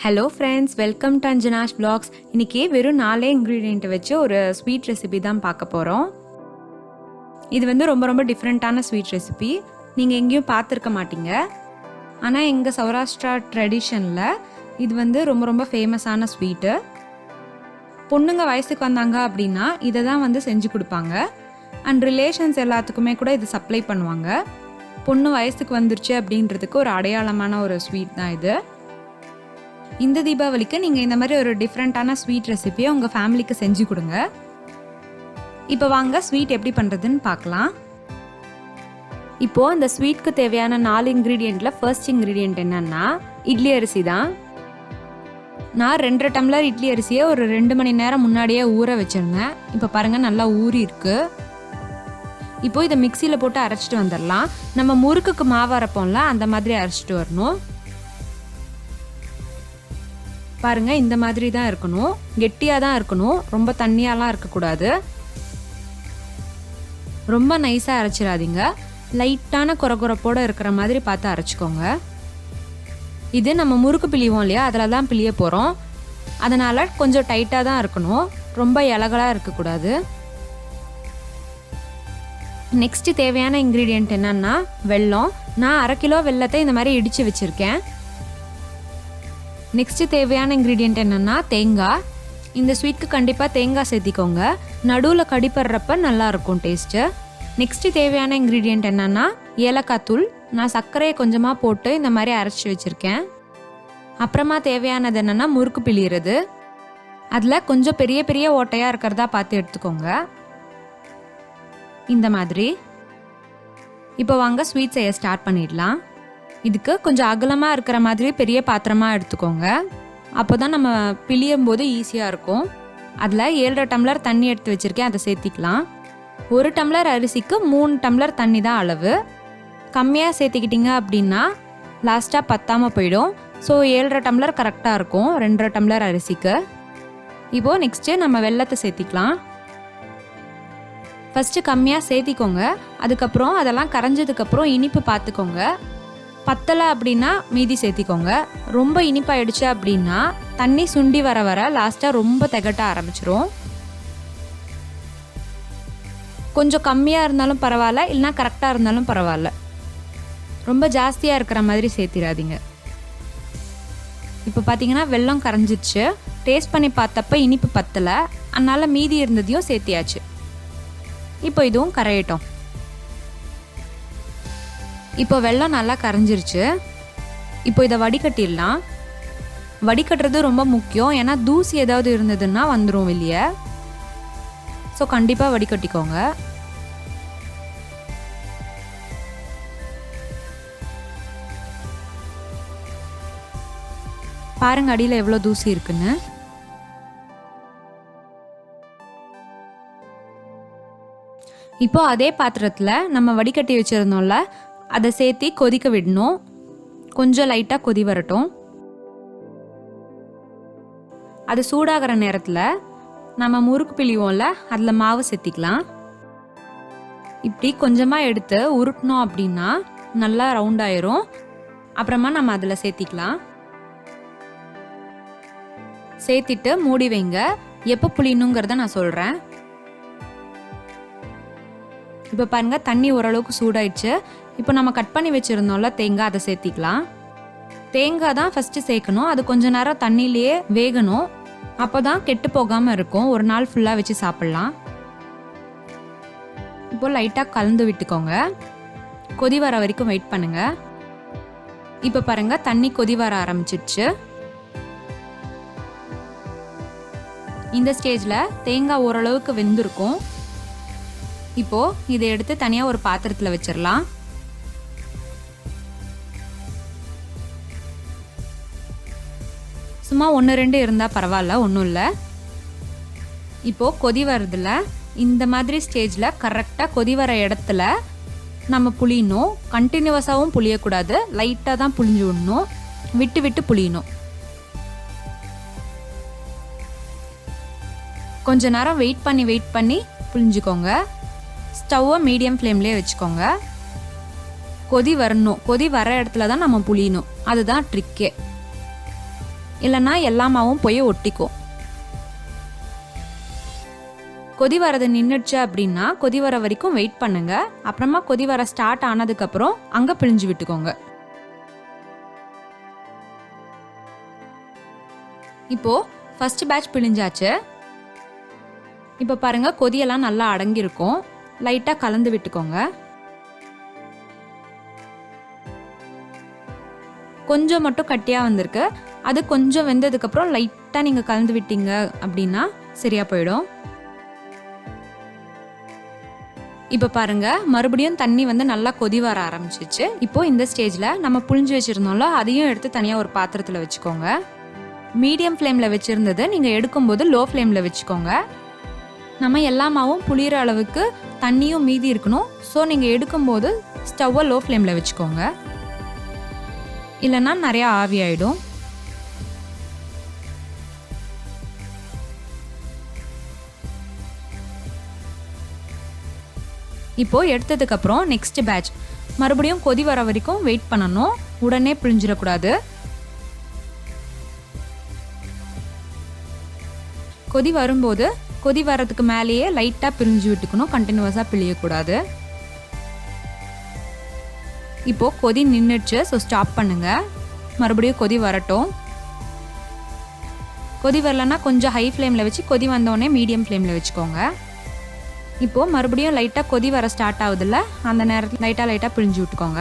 Hello friends, welcome to Anjana's vlogs. இன்றைக்கி வெறும் 4 ingredient வச்சு ஒரு ஸ்வீட் ரெசிபி தான் பார்க்க போகிறோம். இது வந்து ரொம்ப ரொம்ப டிஃப்ரெண்ட்டான ஸ்வீட் ரெசிபி. நீங்கள் எங்கேயும் பார்த்துருக்க மாட்டீங்க. ஆனால் எங்கள் சௌராஷ்டிரா ட்ரெடிஷனில் இது வந்து ரொம்ப ரொம்ப ஃபேமஸான ஸ்வீட்டு. பொண்ணுங்க வயசுக்கு வந்தாங்க அப்படின்னா இதை தான் வந்து செஞ்சு கொடுப்பாங்க. அண்ட் ரிலேஷன்ஸ் எல்லாத்துக்குமே கூட இது சப்ளை பண்ணுவாங்க. பொண்ணு வயசுக்கு வந்துருச்சு அப்படின்றதுக்கு ஒரு அடையாளமான ஒரு ஸ்வீட் தான் இது. இந்த தீபாவளிக்கு நீங்கள் இந்த மாதிரி ஒரு டிஃப்ரெண்ட்டான ஸ்வீட் ரெசிபியை உங்கள் ஃபேமிலிக்கு செஞ்சு கொடுங்க. இப்போ வாங்க ஸ்வீட் எப்படி பண்ணுறதுன்னு பார்க்கலாம். இப்போது அந்த ஸ்வீட்க்கு தேவையான 4 இன்க்ரீடியண்ட்டில் ஃபர்ஸ்ட் இன்க்ரீடியண்ட் என்னன்னா இட்லி அரிசி தான். நான் 2 டம்ளர் இட்லி அரிசியை ஒரு 2 மணி நேரம் முன்னாடியே ஊற வச்சுருந்தேன். இப்போ பாருங்கள், நல்லா ஊறி இருக்கு. இப்போது இதை மிக்சியில் போட்டு அரைச்சிட்டு வந்துடலாம். நம்ம முறுக்குக்கு மாவு அரைப்போம்ல, அந்த மாதிரி அரைச்சிட்டு வரணும். பாருங்கள், இந்த மாதிரி தான் இருக்கணும். கெட்டியாக தான் இருக்கணும், ரொம்ப தண்ணியாலாம் இருக்கக்கூடாது. ரொம்ப நைஸாக அரைச்சிடாதீங்க. லைட்டான குறகுறப்போடு இருக்கிற மாதிரி பார்த்து அரைச்சிக்கோங்க. இது நம்ம முறுக்கு பிழிவோம் இல்லையா, அதில் தான் பிழிய போகிறோம். அதனால் கொஞ்சம் டைட்டாக தான் இருக்கணும், ரொம்ப இலகலாக இருக்கக்கூடாது. நெக்ஸ்ட்டு தேவையான இன்க்ரீடியண்ட் என்னன்னா வெல்லம். நான் 1/2 கிலோ வெல்லத்தை இந்த மாதிரி இடித்து வச்சுருக்கேன். நெக்ஸ்ட்டு தேவையான இன்க்ரீடியண்ட் என்னென்னா தேங்காய். இந்த ஸ்வீட்க்கு கண்டிப்பாக தேங்காய் சேர்த்திக்கோங்க. நடுவில் கடிப்படுறப்ப நல்லாயிருக்கும் டேஸ்ட்டு. நெக்ஸ்ட்டு தேவையான இன்க்ரீடியண்ட் என்னென்னா ஏலக்காய் தூள். நான் சர்க்கரையை கொஞ்சமாக போட்டு இந்த மாதிரி அரைச்சி வச்சுருக்கேன். அப்புறமா தேவையானது என்னென்னா முறுக்கு பிழிகிறது. அதில் கொஞ்சம் பெரிய பெரிய ஓட்டையாக இருக்கிறதா பார்த்து எடுத்துக்கோங்க, இந்த மாதிரி. இப்போ வாங்க ஸ்வீட் செய்ய ஸ்டார்ட் பண்ணிடலாம். இதுக்கு கொஞ்சம் அகலமாக இருக்கிற மாதிரி பெரிய பாத்திரமாக எடுத்துக்கோங்க. அப்போ தான் நம்ம பிழியும் போது ஈஸியாக இருக்கும். அதில் 7.5 டம்ளர் தண்ணி எடுத்து வச்சுருக்கேன், அதை சேர்த்திக்கலாம். 1 டம்ளர் அரிசிக்கு 3 டம்ளர் தண்ணி தான் அளவு. கம்மியாக சேர்த்திக்கிட்டிங்க அப்படின்னா லாஸ்ட்டாக பத்தாமல் போயிடும். ஸோ 7.5 டம்ளர் கரெக்டாக இருக்கும் 2.5 டம்ளர் அரிசிக்கு. இப்போது நெக்ஸ்ட்டு நம்ம வெல்லத்தை சேர்த்திக்கலாம். ஃபஸ்ட்டு கம்மியாக சேர்த்திக்கோங்க. அதுக்கப்புறம் அதெல்லாம் கரைஞ்சதுக்கப்புறம் இனிப்பு பார்த்துக்கோங்க. பத்தலை அப்படின்னா மீதி சேர்த்திக்கோங்க. ரொம்ப இனிப்பாயிடுச்சு அப்படின்னா தண்ணி சுண்டி வர வர லாஸ்ட்டாக ரொம்ப திகட்ட ஆரம்பிச்சிரும். கொஞ்சம் கம்மியாக இருந்தாலும் பரவாயில்ல, இல்லைனா கரெக்டாக இருந்தாலும் பரவாயில்ல. ரொம்ப ஜாஸ்தியாக இருக்கிற மாதிரி சேர்த்திடாதீங்க. இப்போ பார்த்தீங்கன்னா வெல்லம் கரைஞ்சிச்சு. டேஸ்ட் பண்ணி பார்த்தப்ப இனிப்பு பத்தலை, அதனால் மீதி இருந்ததையும் சேர்த்தியாச்சு. இப்போ இதுவும் கரையட்டும். இப்போ வெல்லம் நல்லா கரைஞ்சிருச்சு. இப்போ இதை வடிகட்டிடலாம். வடிகட்டுறது ரொம்ப முக்கியம், ஏன்னா தூசி ஏதாவது இருந்ததுன்னா வந்துடும் வெளியே. ஸோ கண்டிப்பாக வடிகட்டிக்கோங்க. பாருங்க அடியில் எவ்வளோ தூசி இருக்குன்னு. இப்போ அதே பாத்திரத்தில் நம்ம வடிகட்டி வச்சுருந்தோம்ல, அதை சேர்த்தி கொதிக்க விடணும். கொஞ்சம் லைட்டாக கொதி வரட்டும். அது சூடாகிற நேரத்தில் நம்ம முறுக்கு பிழிவோம்ல, அதில் மாவு சேர்த்திக்கலாம். இப்படி கொஞ்சமாக எடுத்து உருட்டினோம் அப்படின்னா நல்லா ரவுண்டாயிரும். அப்புறமா நம்ம அதில் சேர்த்திக்கலாம். சேர்த்திட்டு மூடி வைங்க. எப்போ புளியணுங்கிறத நான் சொல்கிறேன். இப்போ பாருங்கள், தண்ணி ஓரளவுக்கு சூடாயிடுச்சு. இப்போ நம்ம கட் பண்ணி வச்சுருந்தோம்ல தேங்காய், அதை சேர்த்திக்கலாம். தேங்காய் தான் ஃபஸ்ட்டு சேர்க்கணும். அது கொஞ்ச நேரம் தண்ணியிலேயே வேகணும். அப்போ தான் கெட்டு போகாமல் இருக்கும். ஒரு நாள் ஃபுல்லாக வச்சு சாப்பிட்லாம். இப்போ லைட்டாக கலந்து விட்டுக்கோங்க. கொதி வர வரைக்கும் வெயிட் பண்ணுங்கள். இப்போ பாருங்கள், தண்ணி கொதி வர ஆரம்பிச்சிடுச்சு. இந்த ஸ்டேஜில் தேங்காய் ஓரளவுக்கு வெந்திருக்கும். இப்போது இதை எடுத்து தனியாக ஒரு பாத்திரத்தில் வச்சிடலாம். சும்மா 1-2 இருந்தால் பரவாயில்ல, ஒன்றும் இல்லை. இப்போது கொதி வரதில்ல, இந்த மாதிரி ஸ்டேஜில் கரெக்டாக கொதி வர இடத்துல நம்ம புளியணும். கண்டினியூவஸாகவும் புளியக்கூடாது, லைட்டாக தான் புளிஞ்சு விடணும். விட்டு விட்டு புளியணும். கொஞ்ச நேரம் வெயிட் பண்ணி புளிஞ்சுக்கோங்க. ஸ்டவ்வை மீடியம் ஃப்ளேம்லேயே வச்சுக்கோங்க. கொதி வரணும். கொதி வர இடத்துல தான் நம்ம புளியணும், அதுதான் ட்ரிக்கே. இல்லைன்னா எல்லா மாவும் போய் ஒட்டிக்கும். கொதி வரது நின்றுச்சு அப்படின்னா கொதி வர வரைக்கும் வெயிட் பண்ணுங்க. அப்புறமா கொதி வர ஸ்டார்ட் ஆனதுக்கப்புறம் அங்கே பிழிஞ்சு விட்டுக்கோங்க. இப்போது ஃபர்ஸ்ட் பேட்ச் பிழிஞ்சாச்சு. இப்போ பாருங்கள் கொதியெல்லாம் நல்லா அடங்கியிருக்கும். லைட்டாக கலந்து விட்டுக்கோங்க. கொஞ்சம் மட்டும் கட்டியாக வந்திருக்கு. அது கொஞ்சம் வெந்ததுக்கப்புறம் லைட்டாக நீங்கள் கலந்து விட்டீங்க அப்படின்னா சரியாக போயிடும். இப்போ பாருங்கள் மறுபடியும் தண்ணி வந்து நல்லா கொதி வர ஆரம்பிச்சிச்சு. இப்போது இந்த ஸ்டேஜில் நம்ம புழிஞ்சு வச்சுருந்தோம்ல அதையும் எடுத்து தனியாக ஒரு பாத்திரத்தில் வச்சுக்கோங்க. மீடியம் ஃப்ளேமில் வச்சுருந்ததை நீங்கள் எடுக்கும்போது லோ ஃப்ளேமில் வச்சுக்கோங்க. நம்ம எல்லா மாவும் புளிகிற அளவுக்கு தண்ணியும் மீதி இருக்கணும். ஸோ நீங்கள் எடுக்கும்போது ஸ்டவ்வை லோ ஃப்ளேமில் வச்சுக்கோங்க, இல்லைன்னா நிறையா ஆவி ஆகிடும். இப்போது எடுத்ததுக்கப்புறம் நெக்ஸ்ட் பேட்ச் மறுபடியும் கொதி வர வரைக்கும் வெயிட் பண்ணணும். உடனே பிழிஞ்சிடக்கூடாது. கொதி வரும்போது கொதி வரதுக்கு மேலேயே லைட்டாக பிழிஞ்சு விட்டுக்கணும், கண்டினியூஸாக பிழியக்கூடாது. இப்போது கொதி நின்றுச்சு. ஸோ ஸ்டாப் பண்ணுங்கள். மறுபடியும் கொதி வரட்டும். கொதி வரலன்னா கொஞ்சம் ஹை ஃப்ளேமில் வச்சு கொதி வந்தோடனே மீடியம் ஃப்ளேமில் வச்சுக்கோங்க. இப்போது மறுபடியும் லைட்டாக கொதி வர ஸ்டார்ட் ஆகுதுல்ல, அந்த நேரத்தில் லைட்டாக பிழிஞ்சு விட்டுக்கோங்க.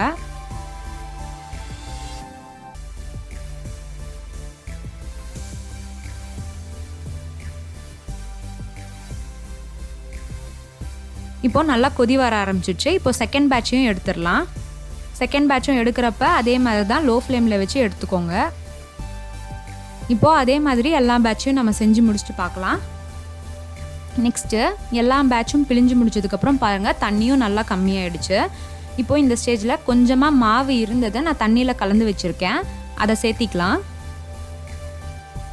இப்போ நல்லா கொதி வர ஆரம்பிச்சிடுச்சு. இப்போ செகண்ட் பேட்சையும் எடுத்துடலாம். செகண்ட் பேட்சும் எடுக்கிறப்ப அதே மாதிரி தான் லோ ஃப்ளேமில் வச்சு எடுத்துக்கோங்க. இப்போது அதே மாதிரி எல்லா பேட்சையும் நம்ம செஞ்சு முடிச்சுட்டு பார்க்கலாம். நெக்ஸ்ட்டு எல்லா பேட்சும் பிழிஞ்சு முடிச்சதுக்கப்புறம் பாருங்கள் தண்ணியும் நல்லா கம்மியாயிடுச்சு. இப்போது இந்த ஸ்டேஜில் கொஞ்சமாக மாவு இருந்ததை நான் தண்ணியில் கலந்து வச்சுருக்கேன், அதை சேர்த்திக்கலாம்.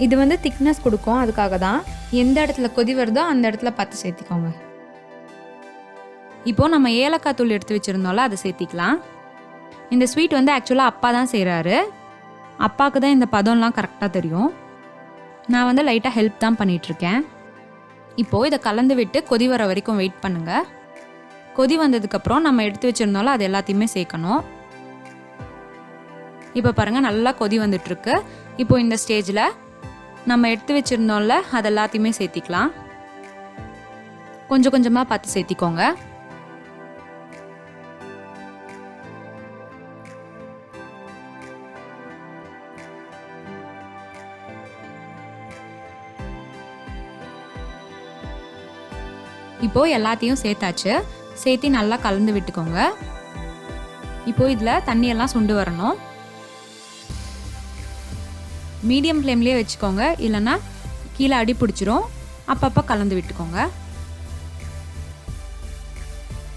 இது வந்து திக்னஸ் கொடுக்கும், அதுக்காக தான். எந்த இடத்துல கொதி வருதோ அந்த இடத்துல பார்த்து சேர்த்திக்கோங்க. இப்போது நம்ம ஏலக்காய் தூள் எடுத்து வச்சுருந்தோம்ல அதை சேர்த்திக்கலாம். இந்த ஸ்வீட் வந்து ஆக்சுவலாக அப்பா தான் செய்கிறாரு. அப்பாவுக்கு தான் இந்த பதம்லாம் கரெக்டாக தெரியும். நான் வந்து லைட்டாக ஹெல்ப் தான் பண்ணிகிட்ருக்கேன். இப்போது இதை கலந்து விட்டு கொதி வர வரைக்கும் வெயிட் பண்ணுங்கள். கொதி வந்ததுக்கப்புறம் நம்ம எடுத்து வச்சுருந்தோம்ல அது எல்லாத்தையுமே சேர்க்கணும். இப்போ பாருங்கள் நல்லா கொதி வந்துட்டுருக்கு. இப்போது இந்த ஸ்டேஜில் நம்ம எடுத்து வச்சுருந்தோம்ல அது எல்லாத்தையுமே சேர்த்திக்கலாம். கொஞ்சம் கொஞ்சமாக பார்த்து சேர்த்திக்கோங்க. இப்போது எல்லாத்தையும் சேர்த்தாச்சு. சேர்த்து நல்லா கலந்து விட்டுக்கோங்க. இப்போது இதில் தண்ணியெல்லாம் சுண்டு வரணும். மீடியம் ஃப்ளேம்லேயே வச்சுக்கோங்க, இல்லைன்னா கீழே அடி பிடிச்சிரும். அப்பப்போ கலந்து விட்டுக்கோங்க.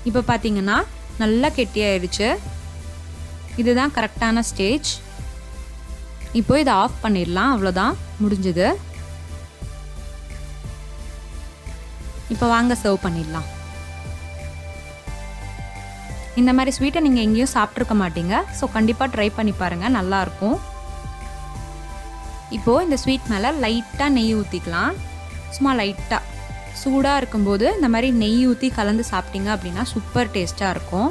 இப்போ பார்த்தீங்கன்னா நல்லா கெட்டியாயிடுச்சு. இதுதான் கரெக்டான ஸ்டேஜ். இப்போது இதை ஆஃப் பண்ணிடலாம். அவ்வளோதான், முடிஞ்சது. இப்போ வாங்க சர்வ் பண்ணிடலாம். இந்த மாதிரி ஸ்வீட்டை நீங்கள் எங்கேயும் சாப்பிட்ருக்க மாட்டீங்க. ஸோ கண்டிப்பாக ட்ரை பண்ணி பாருங்கள், நல்லாயிருக்கும். இப்போது இந்த ஸ்வீட் மேலே லைட்டாக நெய் ஊற்றிக்கலாம். சும்மா லைட்டாக சூடாக இருக்கும்போது இந்த மாதிரி நெய் ஊற்றி கலந்து சாப்பிட்டீங்க அப்படின்னா சூப்பர் டேஸ்ட்டாக இருக்கும்.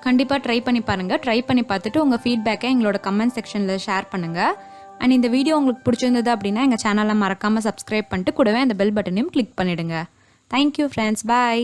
கண்டிப்பாக ட்ரை பண்ணி பாருங்கள். ட்ரை பண்ணி பார்த்துட்டு உங்கள் ஃபீட்பேக்கை எங்களோட கமெண்ட் செக்ஷனில் ஷேர் பண்ணுங்கள். அண்ட் இந்த வீடியோ உங்களுக்கு பிடிச்சிருந்தது அப்படின்னா எங்கள் சேனலை மறக்காமல் சப்ஸ்கிரைப் பண்ணிட்டு கூடவே அந்த பெல் பட்டனையும் கிளிக் பண்ணிவிடுங்க. தேங்க்யூ ஃப்ரெண்ட்ஸ், பாய்.